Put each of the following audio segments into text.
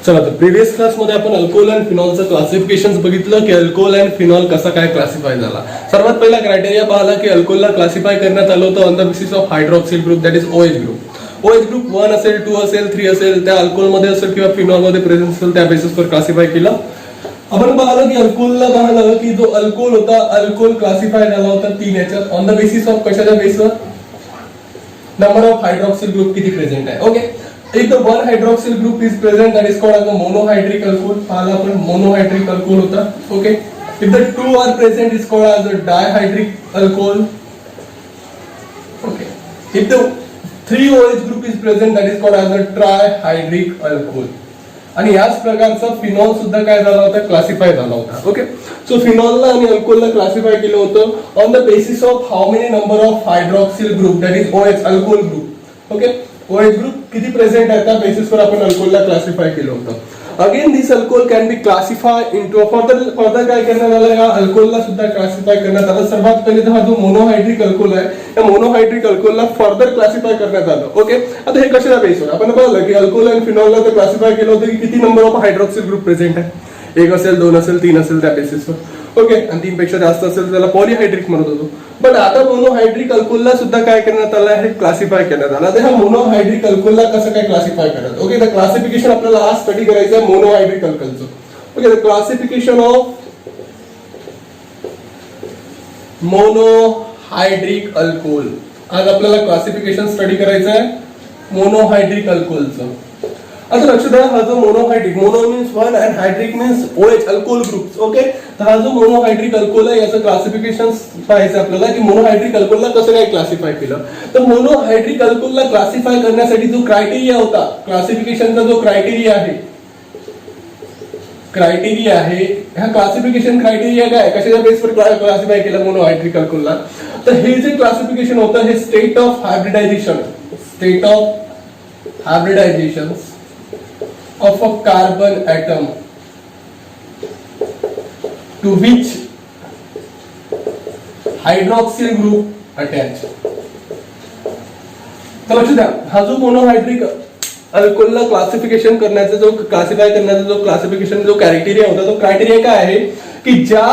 चला तर प्रिव्हियस क्लासमध्ये आपण अल्कोहोल अँड फिनॉलचं क्लासिफिकेशन बघितलं की अल्कोहोल अँड फिनॉल कसा काय क्लासिफाय झाला. सर्वात पहिला क्रायटेरिया पाहिला की अल्कोहोलला क्लासिफाय करण्यात आलं होतं on the basis of hydroxyl group, that is OH group. OH group 1 असेल, 2 असेल, 3 असेल, त्या अल्कोहोलमध्ये असेल किंवा फिनॉलमध्ये प्रेझेंट असेल त्या बेसिसवर क्लासिफाय केलं. आपण पाहिलं की अल्कोहोलला पाहिलं की जो अल्कोहोल होता, अल्कोहोल क्लासिफाय झाला होता 3 याच्यात ऑन द बेसिस ऑफ कशाच्या बेसवर, नंबर ऑफ हायड्रॉक्सिल ग्रुप किती प्रेझेंट आहे. Okay, if the one hydroxyl group is present, that is called as a monohydric alcohol. पाहिला आपण monohydric alcohol होता. Okay, if the two are present is called as a dihydric alcohol. Okay, if the 3 OH group is present, that is called as a trihydric alcohol. आणि याच प्रकारचा phenol सुद्धा काय झाला होता, क्लासिफाय झाला होता. ओके, सो फिनॉलला आणि अल्कोहोलला क्लासिफाय केलं होतं on the basis of how many number of hydroxyl group, that is OH alcohol group. Okay, OH group किती प्रेझेंट आहे त्या बेसिसवर आपण अल्कोहोलला क्लासिफाय केलं होतं. Again this alcohol can be classify into further काय करण्यात आलं, या अल्कोहोलला सुद्धा क्लासिफाय करण्यात आलं. सर्वात पहिले हा जो मोनोहायड्रिक अल्कोहोल आहे, या मोनोहायड्रिक अल्कोहोलला फर्दर क्लासिफाय करण्यात आलं. ओके, आता हे कशाच्या बेसवर आपण पाहिलं की अल्कोहोल आणि फिनॉलला तर क्लासिफाय केलं होतं की किती number of hydroxyl group present आहे, 1 असेल, 2 असेल, 3 असेल त्या बेसिसवर. ओके, आणि 3 पेक्षा जास्त असेल त्याला पॉलिहायड्रिक म्हणत होतो. पण आता मोनोहायड्रिक अल्कोहोलला सुद्धा काय करण्यात आलं आहे, क्लासिफाय करण्यात आलं. तर ह्या मोनोहायड्रिक अल्कोहोलला कसं काय क्लासिफाय करतात. ओके, द क्लासिफिकेशन आपल्याला आज स्टडी करायचं आहे मोनोहायड्रिक अल्कोहोलचं. Okay, the classification of monohydric alcohol. आज आपल्याला क्लासिफिकेशन स्टडी करायचं आहे मोनोहायड्रिक अल्कोहोलचं. आता लक्ष द्या, हा जो monohydric, mono means 1 and hydric means OH alcohol groups. Okay, तर हा जो मोनोहायड्रिक अल्कोहोल आहे याचं क्लासिफिकेशन पाहायचं आपल्याला की मोनोहायड्रिक अल्कोहोलला कसं काय क्लासिफाय केलं. तर मोनोहायड्रिक अल्कोहोलला क्लासिफाय करण्यासाठी जो क्रायटेरिया होता, क्लासिफिकेशनचा जो क्रायटेरिया आहे, ह्या क्लासिफिकेशन क्रायटेरिया काय, कशाच्या बेसवर क्लासिफाय केलं मोनोहायड्रिक अल्कोहोलला. तर हे जे क्लासिफिकेशन होतं हे state of hybridisation of a carbon atom to which hydroxyl group attached. तर लक्ष द्या, हा जो मोनोहायड्रिक अल्कोहोलला क्लासिफिकेशन करण्याचा जो क्लासिफिकेशन जो क्रायटेरिया होता, तो क्रायटेरिया काय आहे की ज्या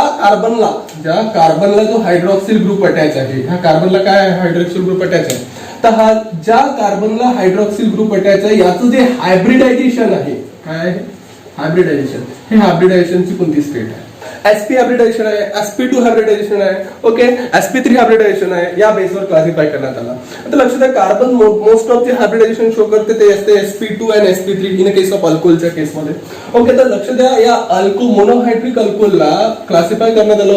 कार्बनला जो हायड्रॉक्सिल ग्रुप अटॅच आहे, ह्या कार्बनला काय हायड्रॉक्सिल ग्रुप अटॅच आहे, तर हा ज्या कार्बनला हायड्रॉक्सिल ग्रुप अटॅच आहे याचं जे हायब्रिडायझेशन आहे, काय आहे हायब्रिडायझेशन, हे हायब्रिडायझेशनची कोणती स्टेट आहे, sp हायब्रिडायझेशन आहे, sp2 हायब्रिडायझेशन आहे, ओके, sp3 हायब्रिडायझेशन आहे, या बेसवर क्लासिफाय करण्यात आला. आता लक्षात द्या, कार्बन मोस्ट ऑफ जे हायब्रिडायझेशन शो करते ते असते sp2 आणि sp3 इन केस ऑफ अल्कोहोलच्या केसमध्ये. ओके, तर लक्ष द्या, या मोनोहायड्रिक अल्कोहोलला क्लासिफाय करण्यात आलं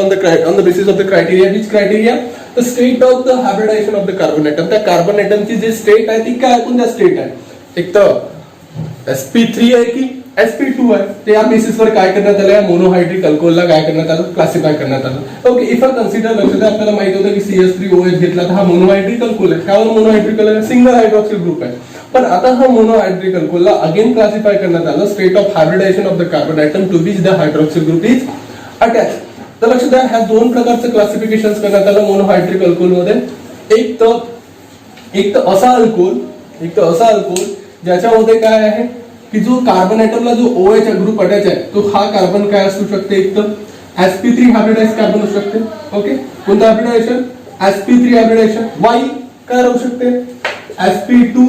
on the basis of the criteria. Which criteria, the state of the hybridization of the carbon atom. त्या कार्बन एटमची जी स्टेट आहे ती काय, कोणत्या स्टेट आहे, एक तर sp3 आहे की sp2 आहे, ते या बेसिसवर काय करण्यात आलं, मोनोहायड्रिक अल्कोहोलला काय करण्यात आलं, क्लासिफाय करण्यात आलं. ओके, इफ कन्सिडर, लक्ष द्या, आपल्याला माहित होतं की CH3OH घेतला तर हा मोनोहायड्रिक अल्कोहोल आहे. काय monohydric alcohol, single hydroxyl group आहे. पण आता हा मोनोहायड्रिक अल्कोहोलला अगेन क्लासिफाय करण्यात आलं state of hybridization of the carbon atom to which the hydroxyl group is attach. तर लक्ष द्या, ह्या 2 प्रकारचं क्लासिफिकेशन करण्यात आलं मोनोहायड्रिक अल्कोहोल मध्ये. एक तर असा अल्कोहोल ज्याच्यामध्ये काय आहे की जो कार्बन एटमला जो OH ग्रुप अटॅच आहे, तो हा कार्बन काय असू शकते, एक तर sp3 हायब्रिडाइज कार्बन असू शकते. ओके, कोणतं हायब्रिडायझेशन, sp3 हायब्रिडायझेशन. वाई काय राहू शकते, sp2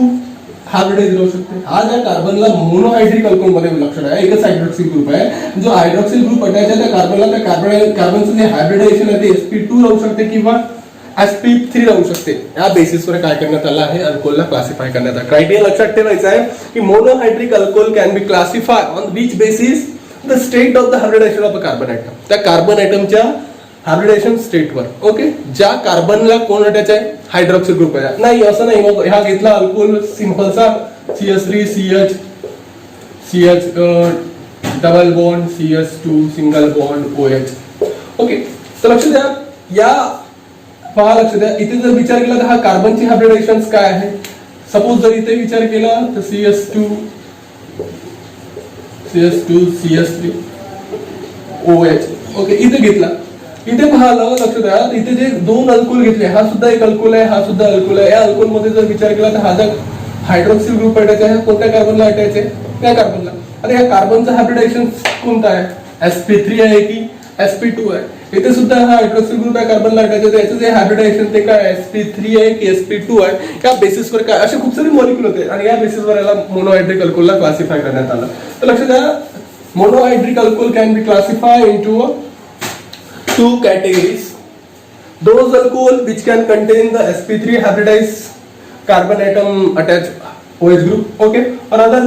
हायब्रिडाइज राहू शकते. हा ज्या कार्बनला मोनोहायड्रिक अल्कोहोल मध्ये लक्षण आहे, एकच हायड्रॉक्सिल ग्रुप आहे, जो हायड्रॉक्सिल ग्रुप अटॅच आहे त्या कार्बनला, त्या कार्बनचं जे हायब्रिडायझेशन आहे ते sp2 राहू शकते किंवा sp3 राहू शकते. या बेसिसवर काय करण्यात आलं आहे, अल्कोहोलला क्लासिफाय करण्यात आलं. क्रायटेरिया लक्षात ठेवायचा आहे की monohydric alcohol can be classify on which basis, the state of the hybridization of a carbon atom. त्या कार्बन एटमच्या हायब्रिडायझेशन स्टेटवर. ओके, ज्या कार्बनला कोण अटॅच आहे, हायड्रॉक्सिल ग्रुप आहे. नाही असं नाही, मग ह्या घेतला अल्कोहोल सिंपलचा CH3 CH double bond CH2 single bond OH. Okay, तर लक्ष द्या, या लक्ष द्या, इथे जर विचार केला तर हा कार्बनची हायब्रिडायझेशन काय आहे. सपोज जर इथे विचार केला तर CH2 CH3 OH. ओके, इथे घेतला, इथे पाहिलं, लक्ष द्या, इथे जे 2 अल्कोहोल घेतले, हा सुद्धा एक अल्कोहोल आहे, हा सुद्धा अल्कोहोल आहे. या अल्कोहोल मध्ये जर विचार केला तर हा जर हायड्रॉक्सिल ग्रुप अटॅच आहे, कोणत्या कार्बनला अटॅच आहे, त्या कार्बनला. आता या कार्बनचं हायब्रिडायझेशन कोणतं आहे, sp3 आहे की sp2 आहे. इथे सुद्धा हा हायड्रोक्सिल ग्रुप आहे कार्बनला अटॅच आहे, याचं जे हायब्रिडायझेशन ते काय sp3 आहे की sp2 आहे, या बेसिसवर काय असे खूप सारे मॉलिक्युल होते आणि या बेसिसवर याला मोनोहायड्रिक अल्कोहोलला क्लासिफाय करण्यात आलं. तर लक्षात द्या, monohydric alcohol can be classify into two categories. Those alcohol which can contain the sp3 hybridized carbon atom attached OH group, okay, or other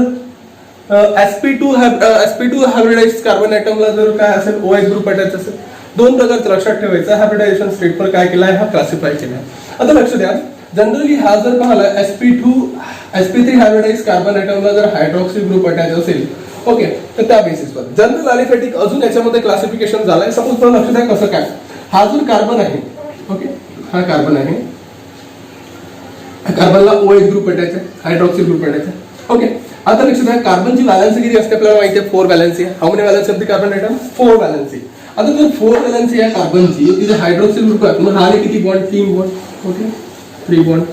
sp2 hybridized carbon atom ला जर काय असेल OH group attached असेल. दोन प्रकारचं लक्षात ठेवायचं, hybridisation स्टेटवर काय केलाय, हा क्लासिफाय केलाय. आता लक्ष द्या, जनरली हा जर पाहिला sp3 हायब्रिडाइज कार्बन ॲटमला जर हायड्रॉक्सी ग्रुप अटॅच असेल, ओके, तर त्या बेसिसवर जनरल अलिफॅटिक अजून याच्यामध्ये क्लासिफिकेशन झालंय. सपोज पण लक्ष द्या कसं काय, हा जो कार्बन आहे, ओके, हा कार्बन आहे, कार्बनला OH ग्रुप अटॅच आहे, हायड्रॉक्सी ग्रुप अटॅच आहे, ओके. आता लक्ष द्या, कार्बनची व्हॅलेन्सी किती असते आपल्याला माहिती आहे, 4 valency. How many valency of the carbon atom, 4 valency. आता जर 4 व्हॅलेन्सी आहे कार्बनची, तिथे हायड्रॉक्सिल ग्रुप आहे, मग हा किती बॉन्ड, 3 बॉन्ड, ओके, 3 बॉन्ड.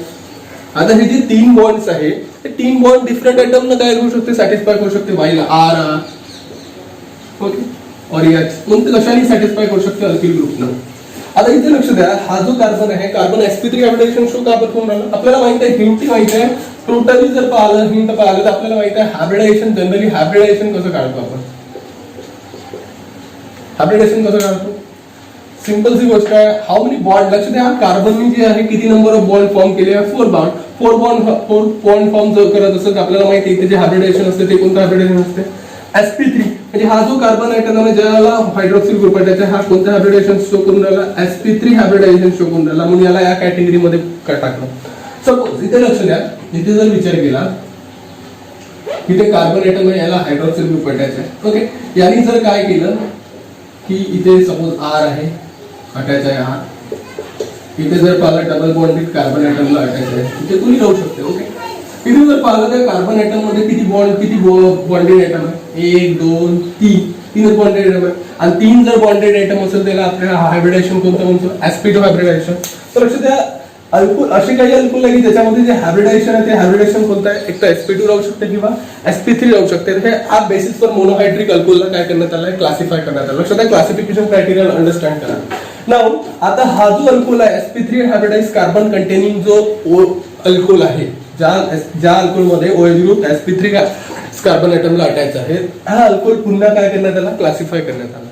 आता हे जे 3 बॉन्ड्स आहे, ते 3 बॉन्ड डिफरंट आयटम न काय करू शकते, सॅटिस्फाय करू शकते, वाईला आर, ओके, और एच कोणते कशाने सॅटिस्फाय करू शकते, अल्किल ग्रुपनं. आता इथे लक्ष द्या, हा जो कार्बन आहे, कार्बन sp3 हायब्रिडायझेशन शो का करून राहिला, आपल्याला माहित आहे, हिंट माहिती आहे, टोटली जर पाहिलं, हिंट पाहिलं तर आपल्याला माहित आहे हायब्रिडायझेशन, जनरली हायब्रिडायझेशन कसं काढतो आपण, हायब्रिडायझेशन कसं काढतो, सिंपल सी गोष्ट आहे, हाऊ मेनी बॉन्ड. लक्ष द्या, कार्बनने जे आहे किती नंबर ऑफ बॉन्ड फॉर्म केले आहे, 4 बॉन्ड. 4 बॉन्ड फॉर्म जर करत असेल तर आपल्याला माहिती आहे, जे हायब्रिडायझेशन असते ते कोणतं हायब्रिडायझेशन असते, sp3. म्हणजे हा जो कार्बन आहे ज्याला हायड्रॉक्सिल ग्रुप आहे, त्याचा हा कोणतं हायब्रिडायझेशन शो करून राहिला, sp3 हायब्रिडायझेशन शो करून राहिला, म्हणून याला या कॅटेगरीमध्ये टाकलं. सपोज इथे लक्ष द्या, इथे जर विचार केला, इथे कार्बन ॲटम आहे, याला हायड्रॉक्सिल ग्रुप अटॅच आहे, ओके. यांनी जर काय केलं की इथे सपोज R आहे, अटॅच आहे R, इथे जर पाहिलं डबल बॉन्ड विथ कार्बन ॲटमला अटॅच आहे, इथे कोणी राहू शकते, ओके. इथे जर पाहिलं तर कार्बन ॲटम मध्ये किती बॉन्डेड ॲटम आहे, 1 2 3 बॉन्डेड ॲटम आहे, आणि 3 जर बॉन्डेड ॲटम असेल त्याला आपल्याला हायब्रिडायझेशन कोणतं म्हणतो, sp2 हायब्रिडायझेशन. तर लक्ष द्या, अल्कोहोल असे काही अल्कोहोल आहे की त्याच्यामध्ये जे हायब्रिडायझेशन आहे ते हायब्रिडायझेशन कोणतं आहे, एक तर sp2 राहू शकते किंवा sp3 राहू शकते. हे या बेसिसवर मोनोहायड्रिक अल्कोहोलला काय करण्यात आलं, क्लासिफाय करण्यात आलं. लक्षात द्या, क्लासिफिकेशन क्रायटेरिया अंडरस्टँड करा. नाउ आता हा जो अल्कोहोल आहे sp3 हायब्रिडाइज कार्बन कंटेनिंग जो अल्कोहोल आहे, ज्या अल्कोहोलमध्ये OH ग्रुप sp3 कार्बन ॲटमला अटॅच आहे, हा अल्कोहोल पुन्हा काय करण्यात आला, क्लासिफाय करण्यात आला.